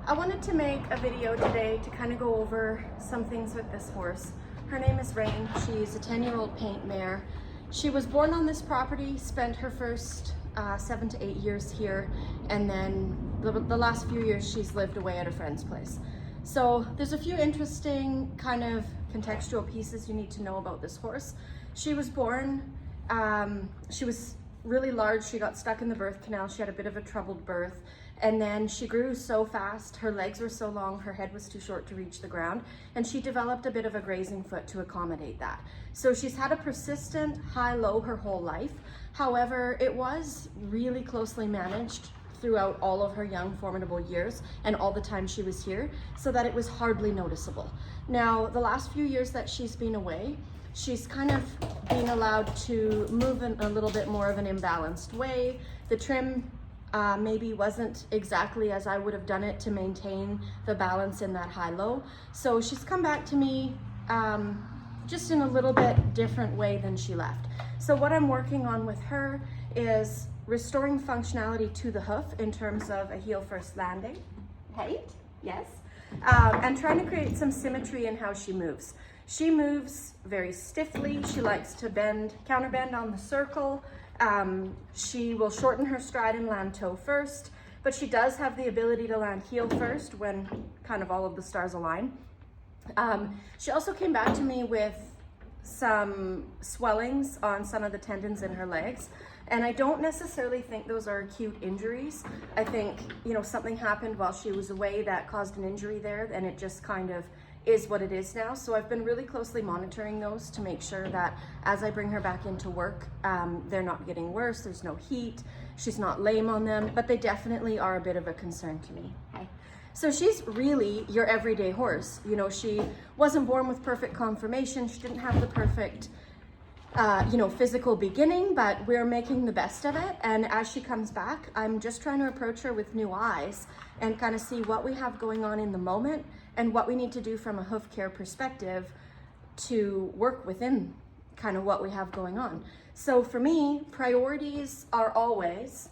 I wanted to make a video today to kind of go over some things with this horse. Her name is Rain. She's a 10-year-old paint mare. She was born on this property, spent her first 7 to 8 years here, and then the last few years she's lived away at a friend's place. So there's a few interesting kind of contextual pieces you need to know about this horse. She was born, she was really large. She got stuck in the birth canal. She had a bit of a troubled birth, and then she grew so fast. Her legs were so long, her head was too short to reach the ground, and she developed a bit of a grazing foot to accommodate that. So she's had a persistent high-low her whole life. However, it was really closely managed throughout all of her young formidable years and all the time she was here, so that it was hardly noticeable. Now, the last few years that she's been away, she's kind of being allowed to move in a little bit more of an imbalanced way. The trim maybe wasn't exactly as I would have done it to maintain the balance in that high-low. So she's come back to me just in a little bit different way than she left. So what I'm working on with her is restoring functionality to the hoof in terms of a heel first landing, height, yes, and trying to create some symmetry in how she moves. She moves very stiffly. She likes to bend, counter bend on the circle. She will shorten her stride and land toe first, but she does have the ability to land heel first when kind of all of the stars align. She also came back to me with some swellings on some of the tendons in her legs. And I don't necessarily think those are acute injuries. I think, you know, something happened while she was away that caused an injury there, and it just kind of is what it is now. So I've been really closely monitoring those to make sure that as I bring her back into work, they're not getting worse, there's no heat, she's not lame on them, but they definitely are a bit of a concern to me. Okay. So she's really your everyday horse. You know, she wasn't born with perfect conformation, she didn't have the perfect physical beginning, but we're making the best of it. And as she comes back, I'm just trying to approach her with new eyes and kind of see what we have going on in the moment and what we need to do from a hoof care perspective to work within kind of what we have going on. So for me, priorities are always,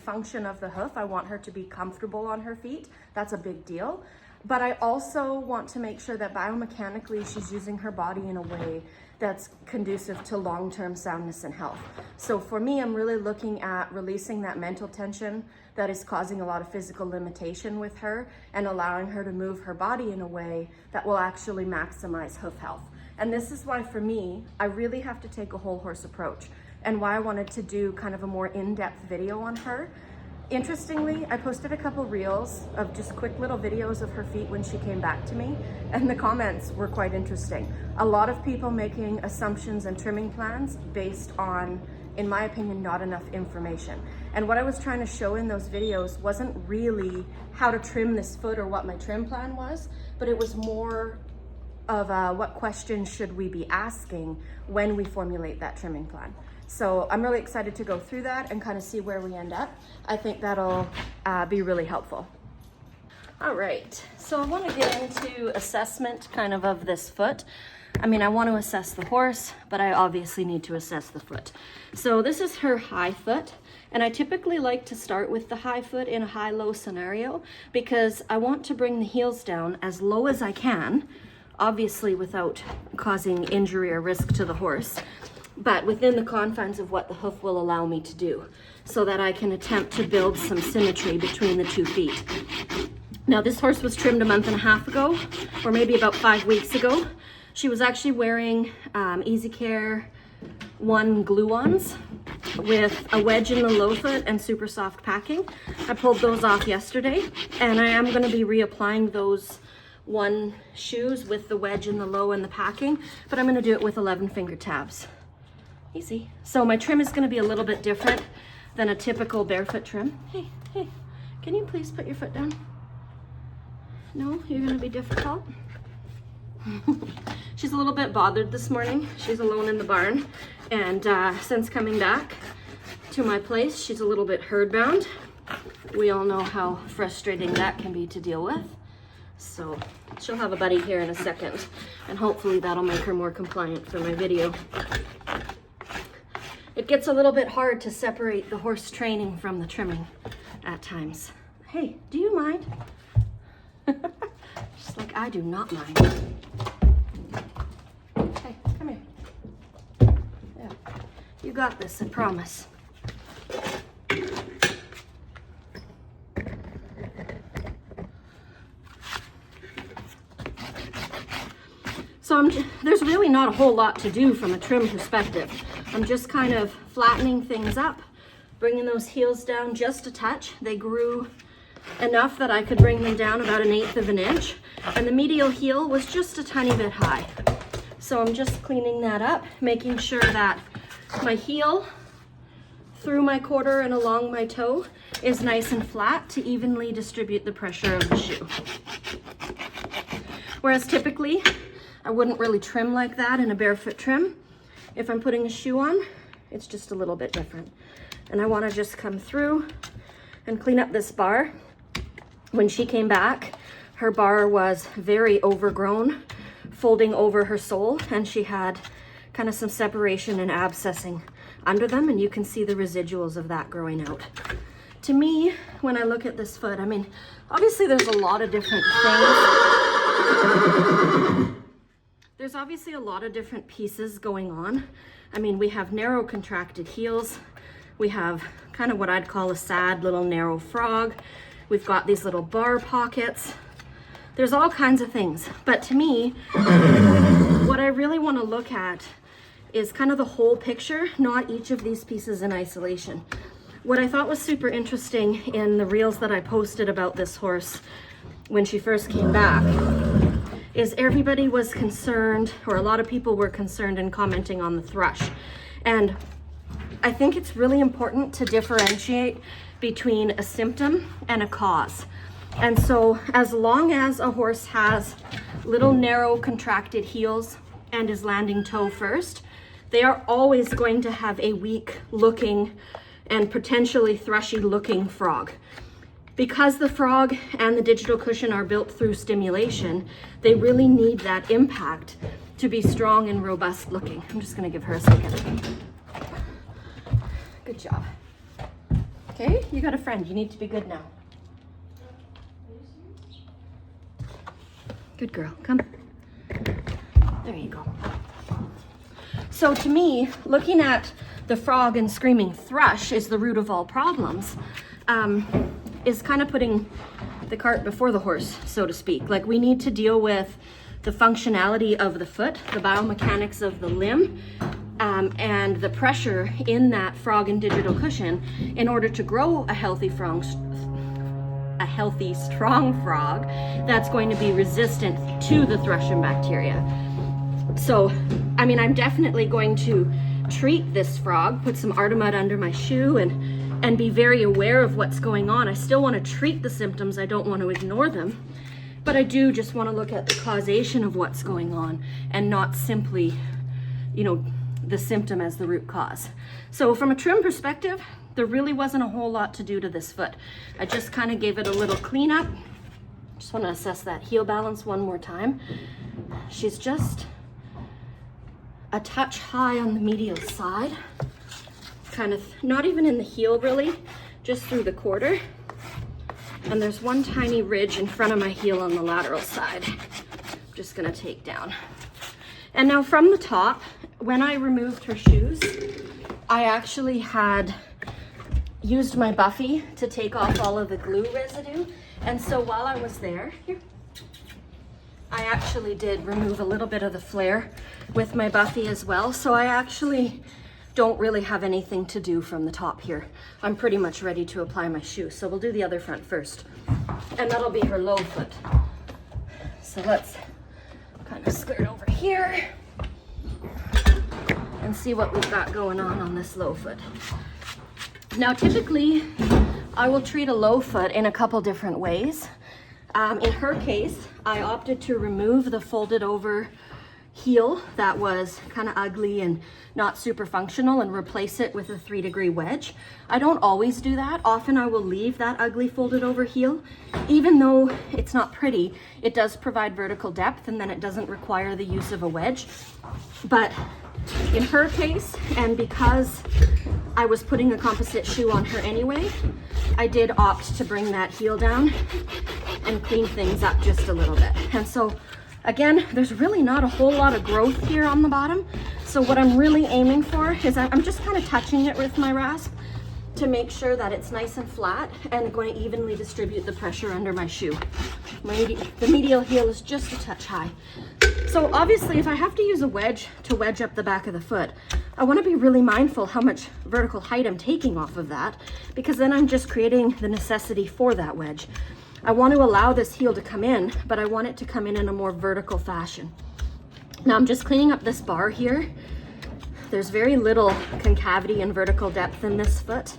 function of the hoof. I want her to be comfortable on her feet. That's a big deal. But I also want to make sure that biomechanically she's using her body in a way that's conducive to long-term soundness and health. So for me, I'm really looking at releasing that mental tension that is causing a lot of physical limitation with her and allowing her to move her body in a way that will actually maximize hoof health. And this is why for me, I really have to take a whole horse approach, and why I wanted to do kind of a more in-depth video on her. Interestingly, I posted a couple reels of just quick little videos of her feet when she came back to me, and the comments were quite interesting. A lot of people making assumptions and trimming plans based on, in my opinion, not enough information. And what I was trying to show in those videos wasn't really how to trim this foot or what my trim plan was, but it was more of what questions should we be asking when we formulate that trimming plan. So I'm really excited to go through that and kind of see where we end up. I think that'll be really helpful. All right, so I want to get into assessment kind of this foot. I want to assess the horse, but I obviously need to assess the foot. So this is her high foot, and I typically like to start with the high foot in a high-low scenario because I want to bring the heels down as low as I can, obviously without causing injury or risk to the horse, but within the confines of what the hoof will allow me to do, so that I can attempt to build some symmetry between the 2 feet. Now, this horse was trimmed a month and a half ago, or maybe about 5 weeks ago. She was actually wearing Easy Care 1 glue-ons with a wedge in the low foot and super soft packing. I pulled those off yesterday, and I am going to be reapplying those 1 shoes with the wedge in the low and the packing, but I'm going to do it with 11 finger tabs. Easy. So my trim is going to be a little bit different than a typical barefoot trim. Hey, can you please put your foot down? No, you're going to be difficult. She's a little bit bothered this morning. She's alone in the barn, and since coming back to my place, she's a little bit herd bound. We all know how frustrating that can be to deal with. So she'll have a buddy here in a second, and hopefully that'll make her more compliant for my video. It gets a little bit hard to separate the horse training from the trimming at times. Hey, do you mind? I do not mind. Hey, come here. Yeah, you got this, I promise. So there's really not a whole lot to do from a trim perspective. I'm just kind of flattening things up, bringing those heels down just a touch. They grew enough that I could bring them down about 1/8 of an inch, and the medial heel was just a tiny bit high. So I'm just cleaning that up, making sure that my heel through my quarter and along my toe is nice and flat to evenly distribute the pressure of the shoe. Whereas typically, I wouldn't really trim like that in a barefoot trim. If I'm putting a shoe on, it's just a little bit different. And I want to just come through and clean up this bar. When she came back, her bar was very overgrown, folding over her sole, and she had kind of some separation and abscessing under them, and you can see the residuals of that growing out. To me, when I look at this foot, I mean, obviously there's a lot of different things. There's obviously a lot of different pieces going on. I mean, we have narrow contracted heels. We have kind of what I'd call a sad little narrow frog. We've got these little bar pockets. There's all kinds of things. But to me, what I really want to look at is kind of the whole picture, not each of these pieces in isolation. What I thought was super interesting in the reels that I posted about this horse when she first came back is everybody was concerned, or a lot of people were concerned and commenting on the thrush. And I think it's really important to differentiate between a symptom and a cause. And so as long as a horse has little narrow contracted heels and is landing toe first, they are always going to have a weak looking and potentially thrushy looking frog. Because the frog and the digital cushion are built through stimulation, they really need that impact to be strong and robust looking. I'm just gonna give her a second. Good job. Okay, you got a friend. You need to be good now. Good girl, come. There you go. So to me, looking at the frog and screaming thrush is the root of all problems. Is kind of putting the cart before the horse, so to speak. Like, we need to deal with the functionality of the foot, the biomechanics of the limb, and the pressure in that frog and digital cushion in order to grow a healthy, strong frog that's going to be resistant to the thrush and bacteria. So, I mean, I'm definitely going to treat this frog, put some Artemud under my shoe, and be very aware of what's going on. I still want to treat the symptoms. I don't want to ignore them, but I do just want to look at the causation of what's going on and not simply, you know, the symptom as the root cause. So from a trim perspective, there really wasn't a whole lot to do to this foot. I just kind of gave it a little cleanup. Just want to assess that heel balance one more time. She's just a touch high on the medial side. Kind of not even in the heel really, just through the quarter. And there's one tiny ridge in front of my heel on the lateral side. I'm just gonna take down. And now from the top, when I removed her shoes, I actually had used my Buffy to take off all of the glue residue. And so while I was there, here, I actually did remove a little bit of the flare with my Buffy as well. So I actually don't really have anything to do from the top here. I'm pretty much ready to apply my shoe. So we'll do the other front first. And that'll be her low foot. So let's kind of skirt over here and see what we've got going on this low foot. Now, typically, I will treat a low foot in a couple different ways. In her case, I opted to remove the folded over heel that was kind of ugly and not super functional and replace it with a 3-degree wedge. I don't always do that. Often I will leave that ugly folded over heel. Even though it's not pretty, it does provide vertical depth, and then it doesn't require the use of a wedge. But in her case, and because I was putting a composite shoe on her anyway, I did opt to bring that heel down and clean things up just a little bit. And so again, there's really not a whole lot of growth here on the bottom. So what I'm really aiming for is I'm just kind of touching it with my rasp to make sure that it's nice and flat and going to evenly distribute the pressure under my shoe. The medial heel is just a touch high. So obviously if I have to use a wedge to wedge up the back of the foot, I want to be really mindful how much vertical height I'm taking off of that, because then I'm just creating the necessity for that wedge. I want to allow this heel to come in, but I want it to come in a more vertical fashion. Now I'm just cleaning up this bar here. There's very little concavity and vertical depth in this foot.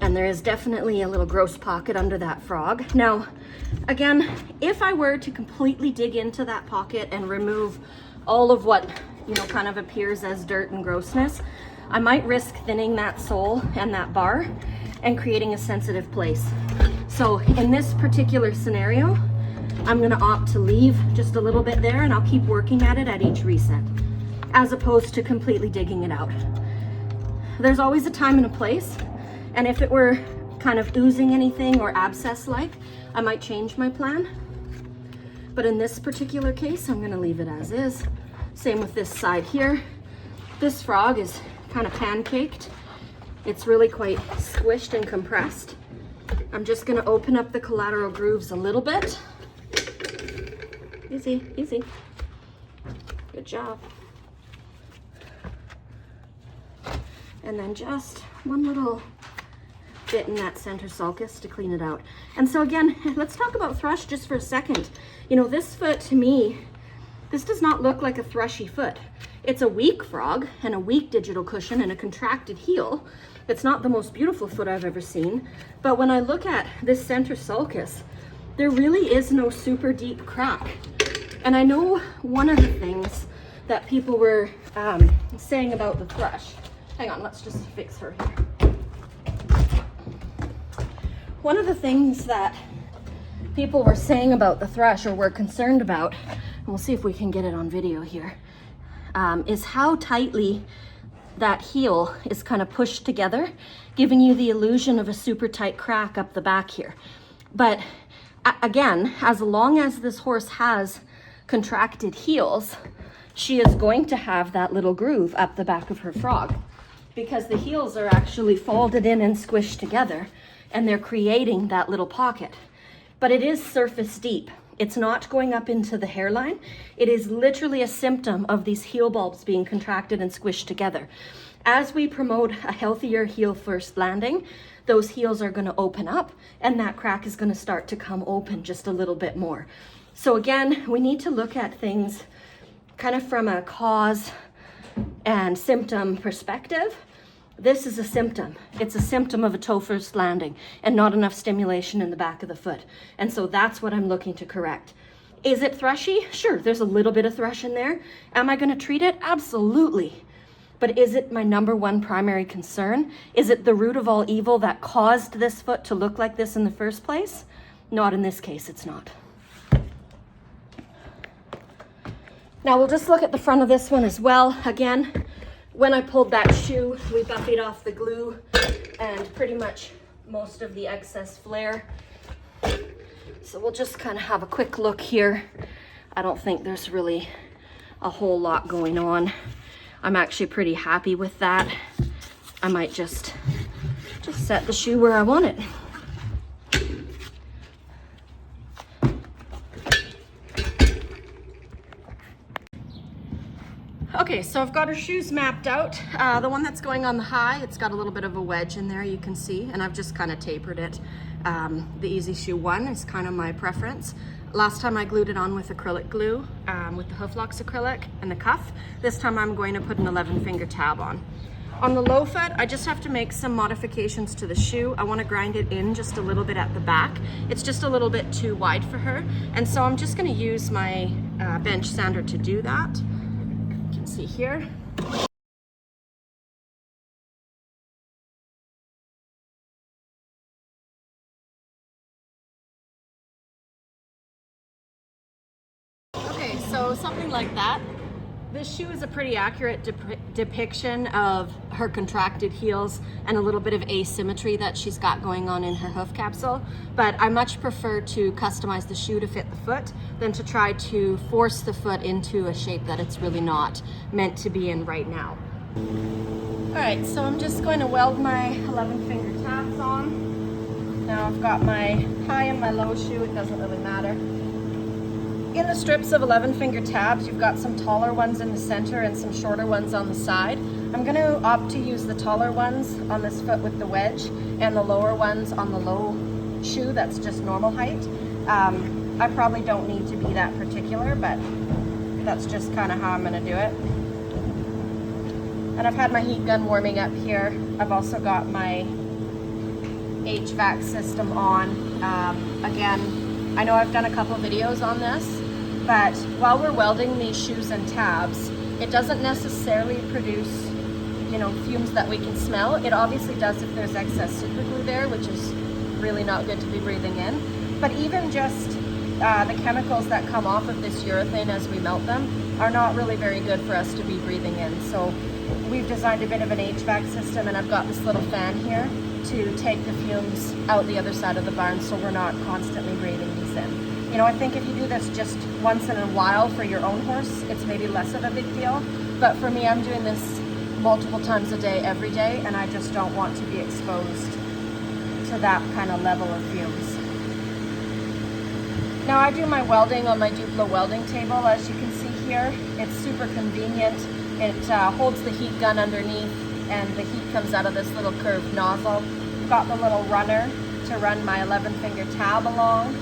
And there is definitely a little gross pocket under that frog. Now, again, if I were to completely dig into that pocket and remove all of what, kind of appears as dirt and grossness, I might risk thinning that sole and that bar and creating a sensitive place. So in this particular scenario, I'm gonna opt to leave just a little bit there, and I'll keep working at it at each reset, as opposed to completely digging it out. There's always a time and a place, and if it were kind of oozing anything or abscess-like, I might change my plan. But in this particular case, I'm gonna leave it as is. Same with this side here. This frog is kind of pancaked. It's really quite squished and compressed. I'm just gonna open up the collateral grooves a little bit. Easy, easy. Good job. And then just one little bit in that center sulcus to clean it out. And so again, let's talk about thrush just for a second. This foot to me, this does not look like a thrushy foot. It's a weak frog and a weak digital cushion and a contracted heel. It's not the most beautiful foot I've ever seen. But when I look at this center sulcus, there really is no super deep crack. And I know one of the things that people were saying about the thrush. Hang on, let's just fix her here. One of the things that people were saying about the thrush, or were concerned about, and we'll see if we can get it on video here, is how tightly that heel is kind of pushed together, giving you the illusion of a super tight crack up the back here. But again, as long as this horse has contracted heels, she is going to have that little groove up the back of her frog, because the heels are actually folded in and squished together, and they're creating that little pocket. But it is surface deep. It's not going up into the hairline. It is literally a symptom of these heel bulbs being contracted and squished together. As we promote a healthier heel first landing, those heels are going to open up, and that crack is going to start to come open just a little bit more. So again, we need to look at things kind of from a cause and symptom perspective. This is a symptom. It's a symptom of a toe first landing and not enough stimulation in the back of the foot. And so that's what I'm looking to correct. Is it thrushy? Sure, there's a little bit of thrush in there. Am I going to treat it? Absolutely. But is it my number one primary concern? Is it the root of all evil that caused this foot to look like this in the first place? Not in this case, it's not. Now we'll just look at the front of this one as well. Again, when I pulled that shoe, we buffied off the glue and pretty much most of the excess flare. So we'll just kind of have a quick look here. I don't think there's really a whole lot going on. I'm actually pretty happy with that. I might just set the shoe where I want it. Okay, so I've got her shoes mapped out. The one that's going on the high, it's got a little bit of a wedge in there, you can see, and I've just kind of tapered it. The Easy Shoe 1 is kind of my preference. Last time I glued it on with acrylic glue, with the Hoof Locks acrylic and the cuff. This time I'm going to put an 11-finger tab on. On the low foot, I just have to make some modifications to the shoe. I want to grind it in just a little bit at the back. It's just a little bit too wide for her, and so I'm just going to use my bench sander to do that. See here. Okay, so something like that. This shoe is a pretty accurate depiction of her contracted heels and a little bit of asymmetry that she's got going on in her hoof capsule. But I much prefer to customize the shoe to fit the foot than to try to force the foot into a shape that it's really not meant to be in right now. All right, so I'm just going to weld my 11 finger tabs on. Now I've got my high and my low shoe, it doesn't really matter. In the strips of 11 finger tabs, you've got some taller ones in the center and some shorter ones on the side. I'm going to opt to use the taller ones on this foot with the wedge and the lower ones on the low shoe that's just normal height. I probably don't need to be that particular, but that's just kind of how I'm going to do it. And I've had my heat gun warming up here. I've also got my HVAC system on. Again, I know I've done a couple videos on this, but while we're welding these shoes and tabs, it doesn't necessarily produce, you know, fumes that we can smell. It obviously does if there's excess super glue there, which is really not good to be breathing in. But even just the chemicals that come off of this urethane as we melt them are not really very good for us to be breathing in. So we've designed a bit of an HVAC system, and I've got this little fan here to take the fumes out the other side of the barn so we're not constantly breathing these in. You know, I think if you do this just once in a while for your own horse, it's maybe less of a big deal. But for me, I'm doing this multiple times a day, every day, and I just don't want to be exposed to that kind of level of fumes. Now I do my welding on my Duplo welding table, as you can see here. It's super convenient. It holds the heat gun underneath, and the heat comes out of this little curved nozzle. I've got the little runner to run my 11 finger tab along,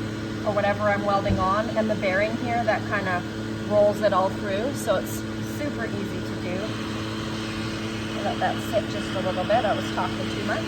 or whatever I'm welding on, and the bearing here that kind of rolls it all through, so it's super easy to do. I'll let that sit just a little bit. I was talking too much.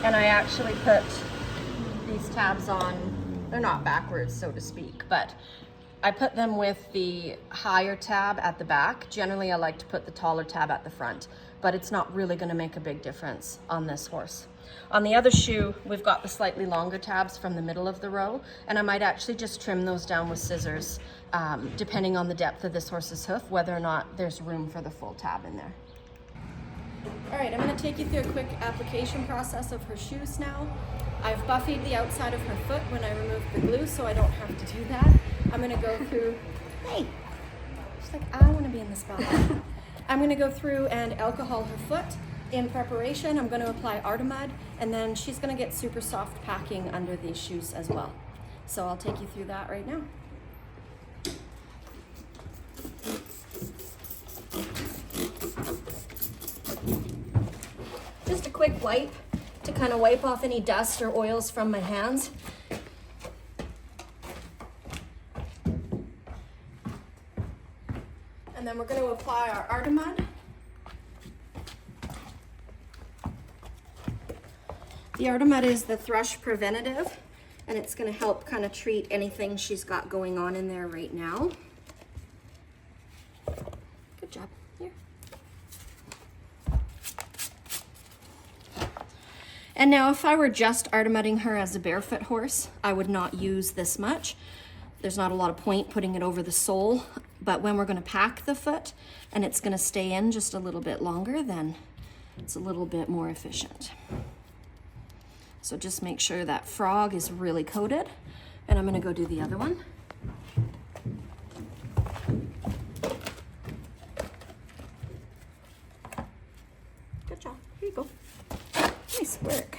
And I actually put these tabs on, they're not backwards, so to speak, but I put them with the higher tab at the back. Generally, I like to put the taller tab at the front, but it's not really gonna make a big difference on this horse. On the other shoe, we've got the slightly longer tabs from the middle of the row, and I might actually just trim those down with scissors, depending on the depth of this horse's hoof, whether or not there's room for the full tab in there. All right, I'm going to take you through a quick application process of her shoes now. I've buffied the outside of her foot when I removed the glue, so I don't have to do that. I'm going to go through, hey, she's like, I want to be in the spotlight. I'm going to go through and alcohol her foot. In preparation, I'm going to apply Artemud, and then she's going to get super soft packing under these shoes as well. So I'll take you through that right now. Just a quick wipe to kind of wipe off any dust or oils from my hands. And then we're going to apply our Artemud. The Artemud is the thrush preventative, and it's going to help kind of treat anything she's got going on in there right now. Good job. Here. And now if I were just Artemudding her as a barefoot horse, I would not use this much. There's not a lot of point putting it over the sole, but when we're going to pack the foot and it's going to stay in just a little bit longer, then it's a little bit more efficient. So just make sure that frog is really coated, and I'm going to go do the other one. Good job. Here you go. Nice work.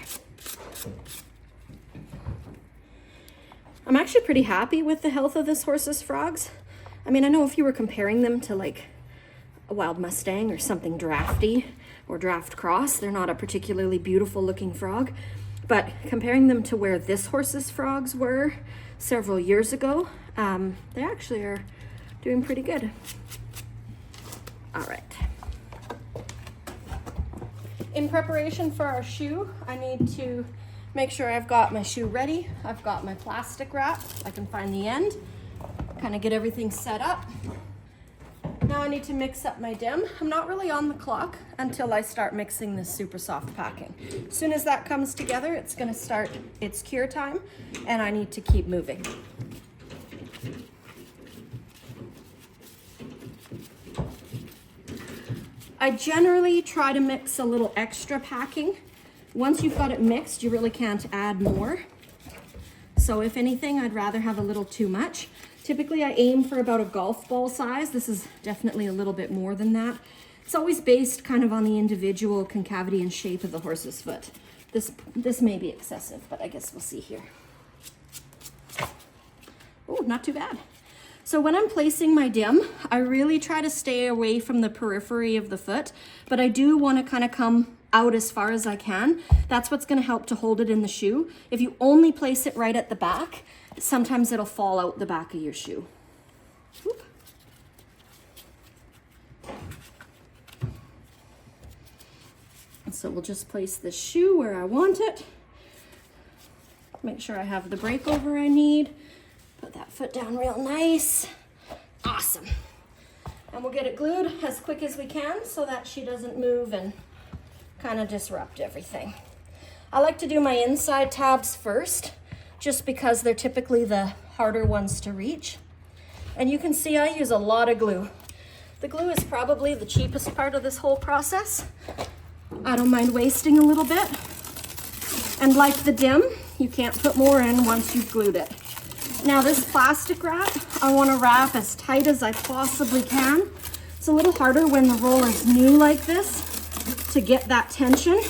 I'm actually pretty happy with the health of this horse's frogs. I mean, I know if you were comparing them to like a wild Mustang or something drafty or draft cross. They're not a particularly beautiful looking frog, but comparing them to where this horse's frogs were several years ago, they actually are doing pretty good. All right. In preparation for our shoe, I need to make sure I've got my shoe ready. I've got my plastic wrap. I can find the end, kind of get everything set up. Now I need to mix up my dim. I'm not really on the clock until I start mixing this super soft packing. As soon as that comes together, it's gonna start its cure time, and I need to keep moving. I generally try to mix a little extra packing. Once you've got it mixed, you really can't add more. So if anything, I'd rather have a little too much. Typically I aim for about a golf ball size. This is definitely a little bit more than that. It's always based kind of on the individual concavity and shape of the horse's foot. This may be excessive, but I guess we'll see here. Oh, not too bad. So when I'm placing my dim, I really try to stay away from the periphery of the foot, but I do want to kind of come out as far as I can. That's what's going to help to hold it in the shoe. If you only place it right at the back, sometimes it'll fall out the back of your shoe. Whoop. So we'll just place the shoe where I want it. Make sure I have the breakover I need. Put that foot down real nice. Awesome. And we'll get it glued as quick as we can so that she doesn't move and kind of disrupt everything. I like to do my inside tabs first, just because they're typically the harder ones to reach. And you can see I use a lot of glue. The glue is probably the cheapest part of this whole process. I don't mind wasting a little bit. And like the dim, you can't put more in once you've glued it. Now this plastic wrap, I want to wrap as tight as I possibly can. It's a little harder when the roll is new like this to get that tension.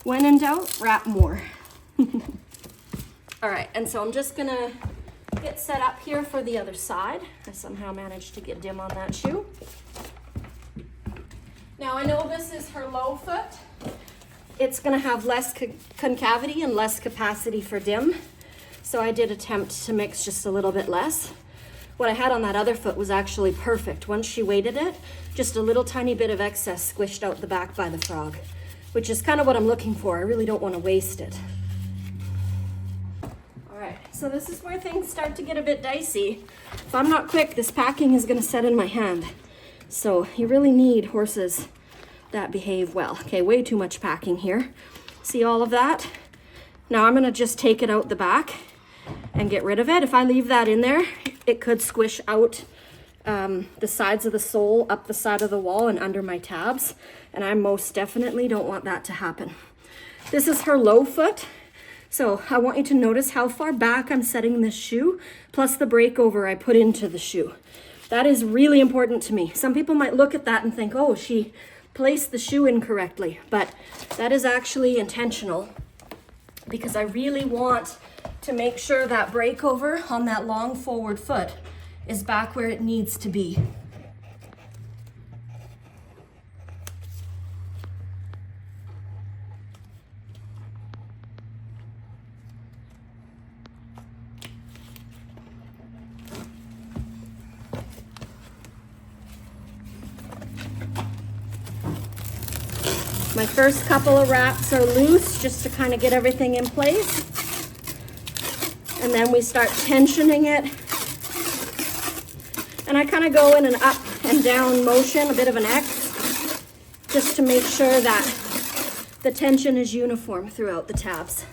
When in doubt, wrap more. All right, and so I'm just gonna get set up here for the other side. I somehow managed to get dim on that shoe. Now I know this is her low foot. It's gonna have less concavity and less capacity for dim. So I did attempt to mix just a little bit less. What I had on that other foot was actually perfect. Once she weighted it, just a little tiny bit of excess squished out the back by the frog, which is kind of what I'm looking for. I really don't want to waste it. All right, so this is where things start to get a bit dicey. If I'm not quick, this packing is gonna set in my hand. So you really need horses that behave well. Okay, way too much packing here. See all of that? Now I'm gonna just take it out the back and get rid of it. If I leave that in there, it could squish out the sides of the sole up the side of the wall and under my tabs, and I most definitely don't want that to happen. This is her low foot, so I want you to notice how far back I'm setting this shoe, plus the breakover I put into the shoe. That is really important to me. Some people might look at that and think, oh, she placed the shoe incorrectly, but that is actually intentional because I really want to make sure that breakover on that long forward foot is back where it needs to be. My first couple of wraps are loose just to kind of get everything in place. And then we start tensioning it. And I kind of go in an up and down motion, a bit of an X, just to make sure that the tension is uniform throughout the tabs.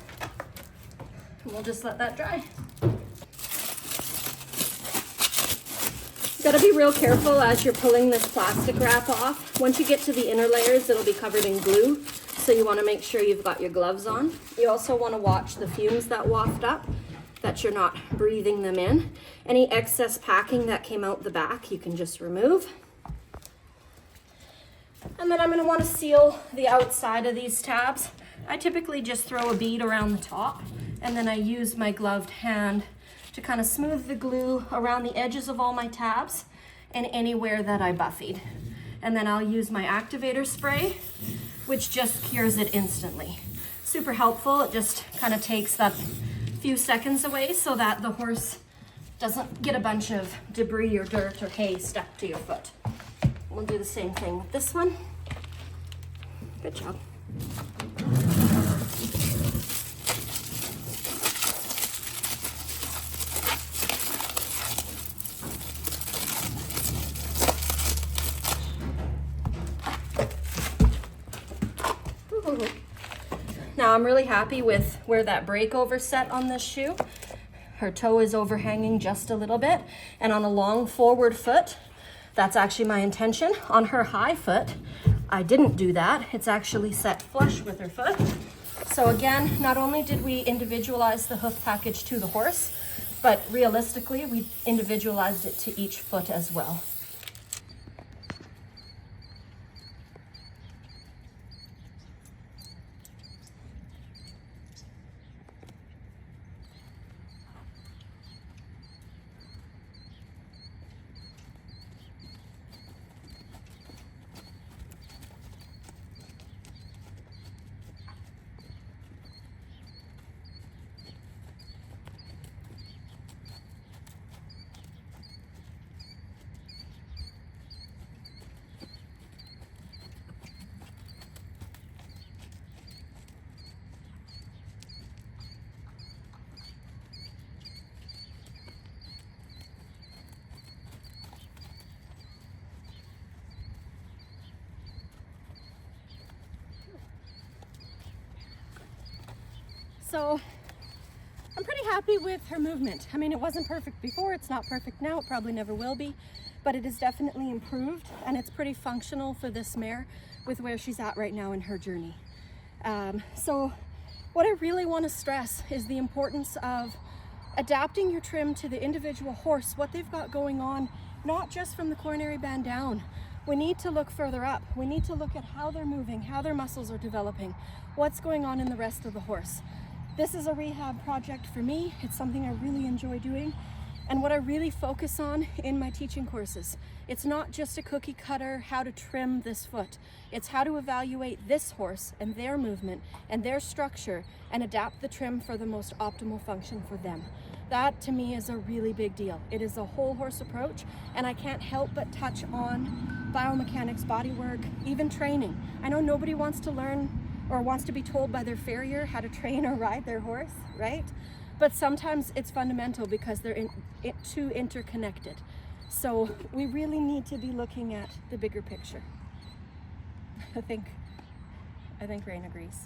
And we'll just let that dry. Got to be real careful as you're pulling this plastic wrap off. Once you get to the inner layers, it'll be covered in glue, so you want to make sure you've got your gloves on. You also want to watch the fumes that waft up, that you're not breathing them in. Any excess packing that came out the back, you can just remove. And then I'm going to want to seal the outside of these tabs. I typically just throw a bead around the top, and then I use my gloved hand to kind of smooth the glue around the edges of all my tabs and anywhere that I buffied. And then I'll use my activator spray, which just cures it instantly. Super helpful. It just kind of takes that few seconds away so that the horse doesn't get a bunch of debris or dirt or hay stuck to your foot. We'll do the same thing with this one. Good job. Now I'm really happy with where that breakover set on this shoe. Her toe is overhanging just a little bit, and on a long forward foot, that's actually my intention. On her high foot, I didn't do that. It's actually set flush with her foot. So again, not only did we individualize the hoof package to the horse, but realistically, we individualized it to each foot as well. So I'm pretty happy with her movement. I mean, it wasn't perfect before, it's not perfect now, it probably never will be, but it is definitely improved, and it's pretty functional for this mare with where she's at right now in her journey. So what I really want to stress is the importance of adapting your trim to the individual horse, what they've got going on, not just from the coronary band down. We need to look further up. We need to look at how they're moving, how their muscles are developing, what's going on in the rest of the horse. This is a rehab project for me. It's something I really enjoy doing, and what I really focus on in my teaching courses. It's not just a cookie cutter how to trim this foot. It's how to evaluate this horse and their movement and their structure and adapt the trim for the most optimal function for them. That to me is a really big deal. It is a whole horse approach, and I can't help but touch on biomechanics, bodywork, even training. I know nobody wants to learn or wants to be told by their farrier how to train or ride their horse, right? But sometimes it's fundamental because they're too interconnected. So we really need to be looking at the bigger picture. I think Rain agrees.